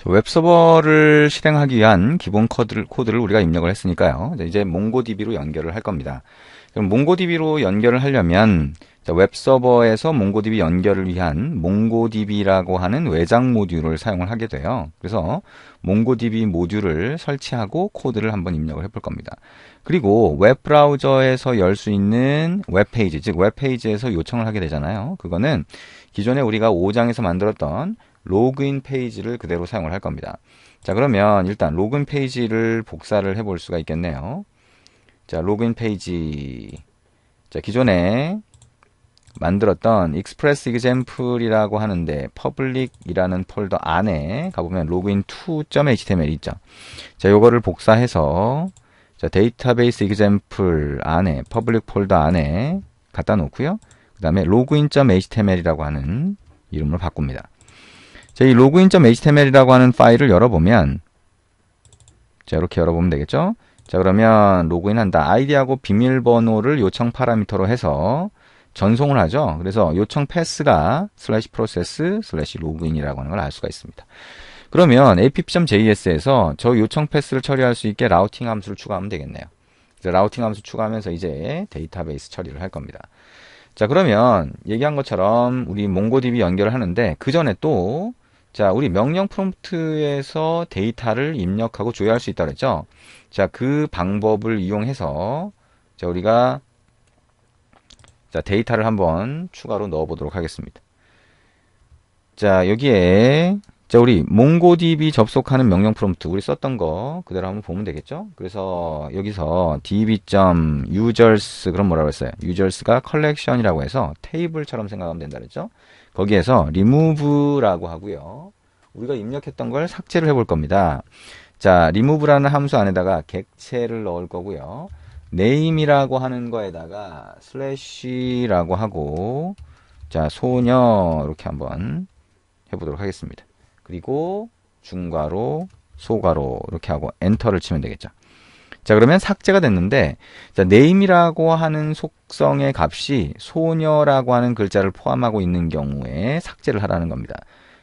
웹서버를 실행하기 위한 기본 코드를 우리가 입력을 했으니까요. 이제 몽고DB로 연결을 할 겁니다. 그럼 몽고DB로 연결을 하려면 웹서버에서 몽고DB 연결을 위한 몽고DB라고 하는 외장 모듈을 사용을 하게 돼요. 그래서 몽고DB 모듈을 설치하고 코드를 한번 입력을 해볼 겁니다. 그리고 웹브라우저에서 열 수 있는 웹페이지, 즉 웹페이지에서 요청을 하게 되잖아요. 그거는 기존에 우리가 5장에서 만들었던 로그인 페이지를 그대로 사용을 할 겁니다. 자, 그러면 일단 로그인 페이지를 복사를 해볼 수가 있겠네요. 자, 로그인 페이지. 자, 기존에 만들었던 express example이라고 하는데 public이라는 폴더 안에 가보면 login2.html 있죠. 자, 요거를 복사해서 자, database example 안에 public 폴더 안에 갖다 놓고요. 그 다음에 login.html이라고 하는 이름으로 바꿉니다. 자, 이 login.html이라고 하는 파일을 열어보면 자, 이렇게 열어보면 되겠죠. 자, 그러면 로그인한다. 아이디하고 비밀번호를 요청 파라미터로 해서 전송을 하죠. 그래서 요청 패스가 /process/login이라고 하는 걸 알 수가 있습니다. 그러면 app.js에서 저 요청 패스를 처리할 수 있게 라우팅 함수를 추가하면 되겠네요. 라우팅 함수 추가하면서 이제 데이터베이스 처리를 할 겁니다. 자, 그러면 얘기한 것처럼 우리 몽고DB 연결을 하는데 그 전에 또 자, 우리 명령 프롬프트에서 데이터를 입력하고 조회할 수 있다고 했죠. 자, 그 방법을 이용해서 자, 우리가 자, 데이터를 한번 추가로 넣어 보도록 하겠습니다. 자, 여기에 자, 우리 몽고DB 접속하는 명령 프롬프트 우리 썼던 거 그대로 한번 보면 되겠죠. 그래서 여기서 db.users 그럼 뭐라고 했어요? users가 collection이라고 해서 테이블처럼 생각하면 된다 그랬죠. 거기에서 remove라고 하고요. 우리가 입력했던 걸 삭제를 해볼 겁니다. 자, remove라는 함수 안에다가 객체를 넣을 거고요. name이라고 하는 거에다가 슬래시라고 하고 자, 소녀 이렇게 한번 해보도록 하겠습니다. 그리고 중괄호, 소괄호 이렇게 하고 엔터를 치면 되겠죠. 자, 그러면 삭제가 됐는데 자, name이라고 하는 속성의 값이 소녀라고 하는 글자를 포함하고 있는 경우에 삭제를 하라는 겁니다.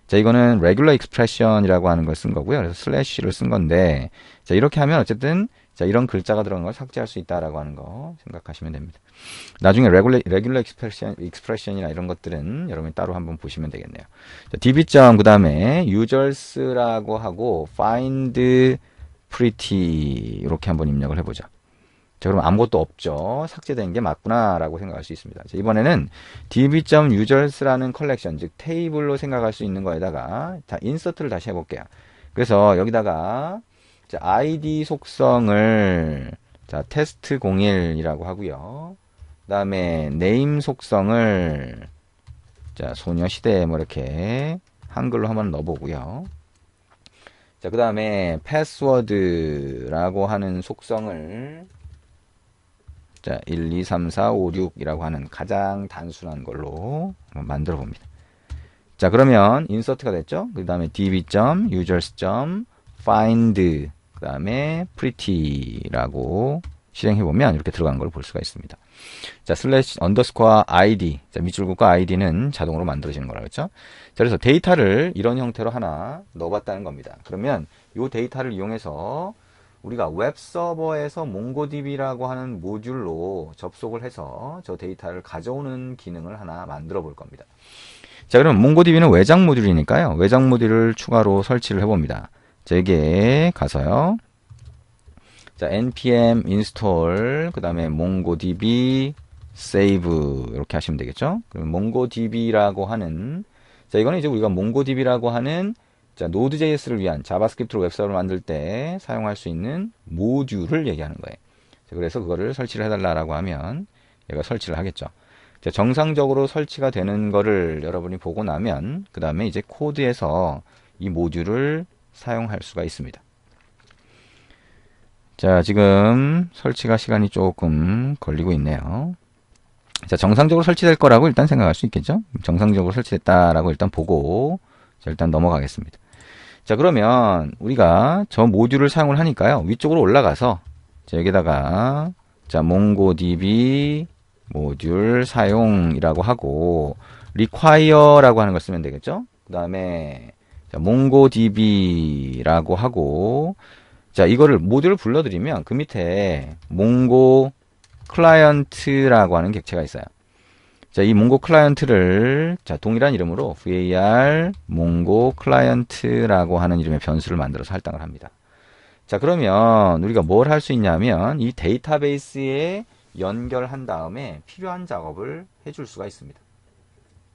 자, 이거는 regular expression이라고 하는 걸 쓴 거고요. 그래서 슬래시를 쓴 건데 자, 이렇게 하면 어쨌든 자, 이런 글자가 들어간 걸 삭제할 수 있다라고 하는 거 생각하시면 됩니다. 나중에 regular expression이나 이런 것들은 여러분이 따로 한번 보시면 되겠네요. 자, db. 그 다음에 users라고 하고 find pretty 이렇게 한번 입력을 해보죠. 자, 그럼 아무것도 없죠. 삭제된 게 맞구나라고 생각할 수 있습니다. 자, 이번에는 db.users라는 컬렉션, 즉 테이블로 생각할 수 있는 거에다가 자, 인서트를 다시 해볼게요. 그래서 여기다가 자, id 속성을 자, test01이라고 하고요. 그 다음에 name 속성을 자, 소녀시대 뭐 이렇게 한글로 한번 넣어보고요. 자, 그 다음에 패스워드라고 하는 속성을 자, 1, 2, 3, 4, 5, 6이라고 하는 가장 단순한 걸로 한번 만들어 봅니다. 자, 그러면 인서트가 됐죠? 그 다음에 db.users.find 그 다음에 pretty라고 실행해보면 이렇게 들어간 걸 볼 수가 있습니다. 자, 슬래시 언더스코어 id. 자, 밑줄긋과 id는 자동으로 만들어지는 거라 그랬죠? 자, 그래서 데이터를 이런 형태로 하나 넣어봤다는 겁니다. 그러면 이 데이터를 이용해서 우리가 웹서버에서 몽고DB라고 하는 모듈로 접속을 해서 저 데이터를 가져오는 기능을 하나 만들어 볼 겁니다. 자, 그럼 몽고DB는 외장 모듈이니까요. 외장 모듈을 추가로 설치를 해봅니다. 자, 여기에 가서요. 자, npm install 그 다음에 mongodb save 이렇게 하시면 되겠죠. 그럼 mongodb라고 하는 자, 이거는 이제 우리가 mongodb라고 하는 자, Node.js를 위한 자바스크립트로 웹서버를 만들 때 사용할 수 있는 모듈을 얘기하는 거예요. 자, 그래서 그거를 설치를 해달라고 하면 얘가 설치를 하겠죠. 자, 정상적으로 설치가 되는 거를 여러분이 보고 나면 그 다음에 이제 코드에서 이 모듈을 사용할 수가 있습니다. 자, 지금 설치가 시간이 조금 걸리고 있네요. 자, 정상적으로 설치될 거라고 일단 생각할 수 있겠죠. 정상적으로 설치됐다라고 일단 보고 자, 일단 넘어가겠습니다. 자, 그러면 우리가 저 모듈을 사용을 하니까요. 위쪽으로 올라가서 자, 여기다가 자, mongodb 모듈 사용이라고 하고 require라고 하는 걸 쓰면 되겠죠. 그 다음에 자, 몽고DB라고 하고, 자, 이거를 모듈을 불러드리면 그 밑에 몽고 클라이언트라고 하는 객체가 있어요. 자, 이 몽고 클라이언트를 자, 동일한 이름으로 var 몽고 클라이언트라고 하는 이름의 변수를 만들어서 할당을 합니다. 자, 그러면 우리가 뭘 할 수 있냐면 이 데이터베이스에 연결한 다음에 필요한 작업을 해줄 수가 있습니다.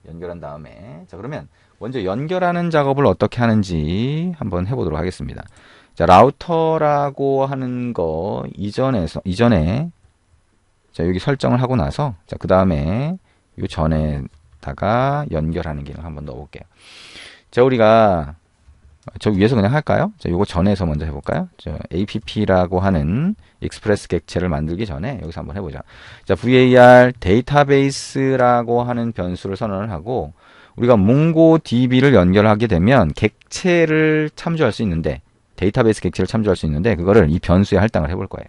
연결한 다음에 자, 그러면 먼저 연결하는 작업을 어떻게 하는지 한번 해보도록 하겠습니다. 자, 라우터라고 하는 거 이전에 자, 여기 설정을 하고 나서 자, 그 다음에 요 전에다가 연결하는 기능 한번 넣어볼게요. 자, 우리가 저 위에서 그냥 할까요? 자, 요거 전에서 먼저 해볼까요? 저 app라고 하는 익스프레스 객체를 만들기 전에 여기서 한번 해보자. 자, var 데이터베이스라고 하는 변수를 선언을 하고 우리가 몽고DB를 연결하게 되면 객체를 참조할 수 있는데 데이터베이스 객체를 참조할 수 있는데 그거를 이 변수에 할당을 해볼 거예요.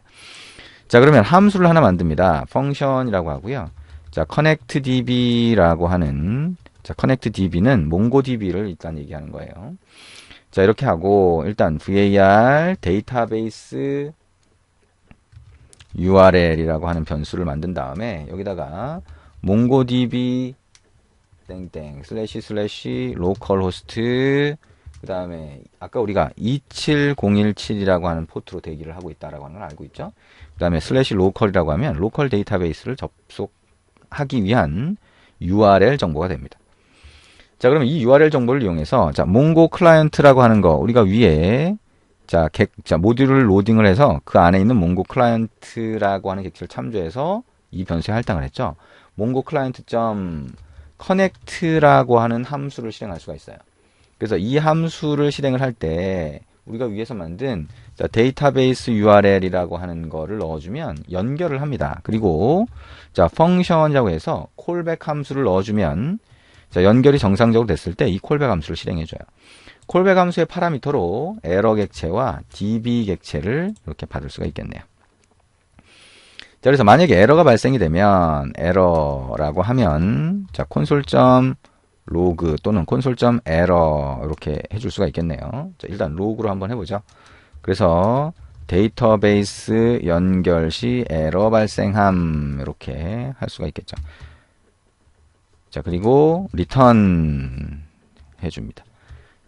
자, 그러면 함수를 하나 만듭니다. 펑션이라고 하고요. 자, connectDB라고 하는 자, connectDB는 몽고DB를 일단 얘기하는 거예요. 자, 이렇게 하고 일단 var 데이터베이스 url이라고 하는 변수를 만든 다음에 여기다가 몽고DB 땡땡 슬래시 로컬호스트 그 다음에 아까 우리가 27017이라고 하는 포트로 대기를 하고 있다라고 하는 걸 알고 있죠. 그 다음에 슬래시 로컬이라고 하면 로컬 데이터베이스를 접속하기 위한 URL 정보가 됩니다. 자, 그러면 이 URL 정보를 이용해서 자, 몽고 클라이언트라고 하는 거 우리가 위에 자, 모듈을 로딩을 해서 그 안에 있는 몽고 클라이언트라고 하는 객체를 참조해서 이 변수에 할당을 했죠. 몽고 클라이언트 connect라고 하는 함수를 실행할 수가 있어요. 그래서 이 함수를 실행을 할 때 우리가 위에서 만든 자, 데이터베이스 URL이라고 하는 거를 넣어주면 연결을 합니다. 그리고 자, 펑션이라고 해서 콜백 함수를 넣어주면 자, 연결이 정상적으로 됐을 때 이 콜백 함수를 실행해줘요. 콜백 함수의 파라미터로 에러 객체와 db 객체를 이렇게 받을 수가 있겠네요. 자, 그래서 만약에 에러가 발생이 되면 에러라고 하면 자, 콘솔.로그 또는 콘솔.에러 이렇게 해줄 수가 있겠네요. 자, 일단 로그로 한번 해보죠. 그래서 데이터베이스 연결 시 에러 발생함 이렇게 할 수가 있겠죠. 자, 그리고 리턴 해줍니다.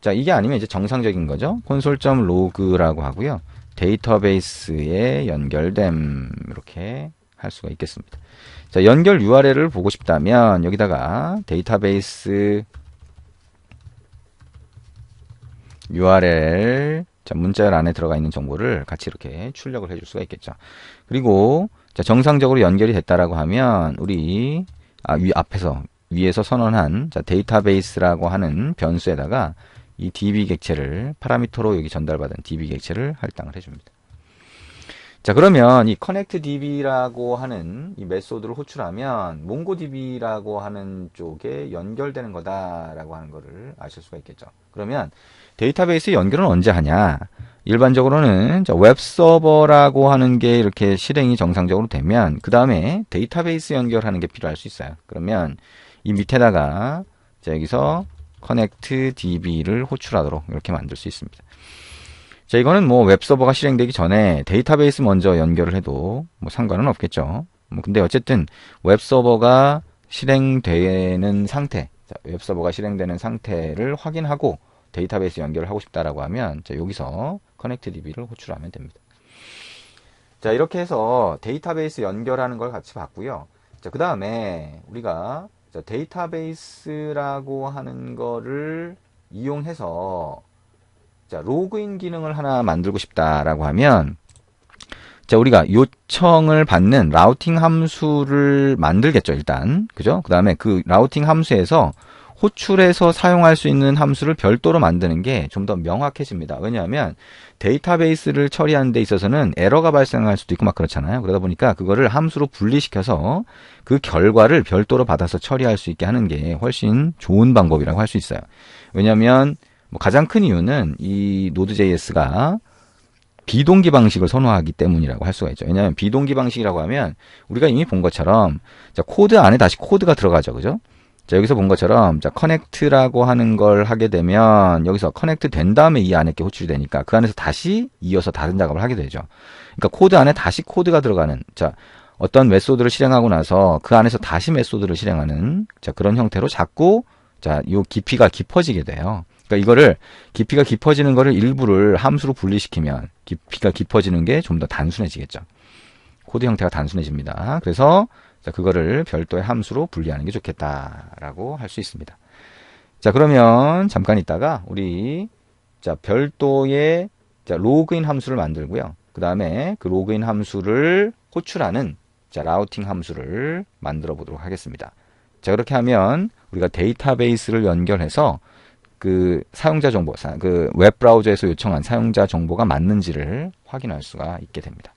자, 이게 아니면 이제 정상적인 거죠. 콘솔.로그라고 하고요. 데이터베이스에 연결됨 이렇게 할 수가 있겠습니다. 자, 연결 URL을 보고 싶다면 여기다가 데이터베이스 URL 자, 문자열 안에 들어가 있는 정보를 같이 이렇게 출력을 해줄 수가 있겠죠. 그리고 자, 정상적으로 연결이 됐다라고 하면 우리 위에서 선언한 자, 데이터베이스라고 하는 변수에다가 이 db 객체를 파라미터로 여기 전달받은 db 객체를 할당을 해줍니다. 자, 그러면 이 connectDB라고 하는 이 메소드를 호출하면 몽고DB라고 하는 쪽에 연결되는 거다라고 하는 거를 아실 수가 있겠죠. 그러면 데이터베이스 연결은 언제 하냐? 일반적으로는 웹서버라고 하는 게 이렇게 실행이 정상적으로 되면 그 다음에 데이터베이스 연결하는 게 필요할 수 있어요. 그러면 이 밑에다가 자, 여기서 connectDB를 호출하도록 이렇게 만들 수 있습니다. 자, 이거는 뭐 웹서버가 실행되기 전에 데이터베이스 먼저 연결을 해도 뭐 상관은 없겠죠. 근데 어쨌든 웹서버가 실행되는 상태, 자, 웹서버가 실행되는 상태를 확인하고 데이터베이스 연결을 하고 싶다라고 하면 자, 여기서 connectDB를 호출하면 됩니다. 자, 이렇게 해서 데이터베이스 연결하는 걸 같이 봤고요. 자, 그 다음에 우리가 자, 데이터베이스라고 하는 거를 이용해서 자, 로그인 기능을 하나 만들고 싶다라고 하면 자, 우리가 요청을 받는 라우팅 함수를 만들겠죠, 일단. 그죠? 그 다음에 그 라우팅 함수에서 호출해서 사용할 수 있는 함수를 별도로 만드는 게 좀 더 명확해집니다. 왜냐하면 데이터베이스를 처리하는 데 있어서는 에러가 발생할 수도 있고 막 그렇잖아요. 그러다 보니까 그거를 함수로 분리시켜서 그 결과를 별도로 받아서 처리할 수 있게 하는 게 훨씬 좋은 방법이라고 할 수 있어요. 왜냐하면 뭐 가장 큰 이유는 이 Node.js가 비동기 방식을 선호하기 때문이라고 할 수가 있죠. 왜냐하면 비동기 방식이라고 하면 우리가 이미 본 것처럼 자, 코드 안에 다시 코드가 들어가죠. 그죠? 자, 여기서 본 것처럼, 자, 커넥트라고 하는 걸 하게 되면, 여기서 커넥트 된 다음에 이 안에 게 호출이 되니까, 그 안에서 다시 이어서 다른 작업을 하게 되죠. 그러니까 코드 안에 다시 코드가 들어가는, 자, 어떤 메소드를 실행하고 나서 그 안에서 다시 메소드를 실행하는, 자, 그런 형태로 자꾸, 자, 요 깊이가 깊어지게 돼요. 그러니까 이거를, 깊이가 깊어지는 거를 일부를 함수로 분리시키면, 깊이가 깊어지는 게 좀 더 단순해지겠죠. 코드 형태가 단순해집니다. 그래서, 자, 그거를 별도의 함수로 분리하는 게 좋겠다라고 할 수 있습니다. 자, 그러면 잠깐 있다가 우리 자, 별도의 자, 로그인 함수를 만들고요. 그 다음에 그 로그인 함수를 호출하는 자, 라우팅 함수를 만들어 보도록 하겠습니다. 자, 그렇게 하면 우리가 데이터베이스를 연결해서 그 사용자 정보, 그 웹 브라우저에서 요청한 사용자 정보가 맞는지를 확인할 수가 있게 됩니다.